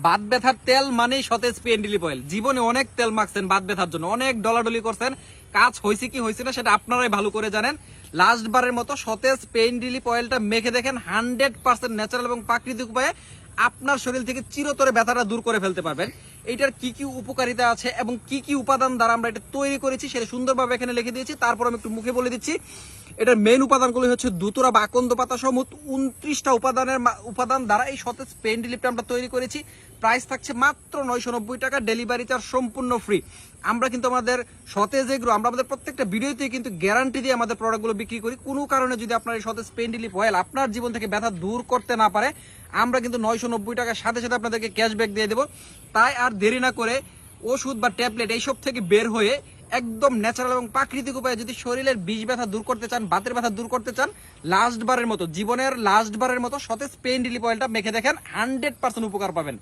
বাত ব্যথার তেল মানেই সতেজ পেইন রিলিফ অয়েল। জীবনে অনেক তেল মাখছেন বাত ব্যথার জন্য, অনেক ডলাডলি করছেন, কাজ হয়েছে কি হয়েছে না সেটা আপনারাই ভালো করে জানেন। লাস্ট বারের মতো সতেজ পেইন রিলিফ অয়েলটা মেখে দেখেন, 100% ন্যাচারাল এবং প্রাকৃতিক উপায়ে আপনার শরীর থেকে চিরতরে ব্যথাটা দূর করে ফেলতে পারবেন। এইটার কি কি উপকারিতা আছে এবং কি কি উপাদান দ্বারা আমরা এটা তৈরি করেছি সেটা সুন্দরভাবে এখানে লিখে দিয়েছি। তারপর আমি একটু মুখে বলে দিচ্ছি। এটার মেইন উপাদানগুলো হচ্ছে দুতুরা বা আকন্দ পাতা সহ মোট 29টা উপাদান দ্বারা এই সতেজ পেইন রিলিফটা আমরা তৈরি করেছি। প্রাইস থাকছে মাত্র 990 টাকা, ডেলিভারি চার্জ সম্পূর্ণ ফ্রি। আমরা কিন্তু আমাদের সতেজ এগ্রো আমরা আমাদের প্রত্যেকটা ভিডিওতে কিন্তু গ্যারান্টি দিয়ে আমাদের প্রোডাক্টগুলো বিক্রি করি। কোনো কারণে যদি আপনার এই সতেজ পেইন রিলিফ অয়েল আপনার জীবন থেকে ব্যথা দূর করতে না পারে, আমরা কিন্তু 990 টাকার সাথে সাথে আপনাদেরকে ক্যাশব্যাক দিয়ে দেবো। তাই আর দেরি না করে ওষুধ বা ট্যাবলেট এইসব থেকে বের হয়ে একদম ন্যাচারাল এবং প্রাকৃতিক উপায়ে যদি শরীরের বিষ ব্যথা দূর করতে চান, বাতের ব্যথা দূর করতে চান, লাস্ট বারের মতো জীবনের লাস্ট বারের মতো সতেজ পেইন রিলিফ অয়েলটা মেখে দেখেন, 100% উপকার পাবেন।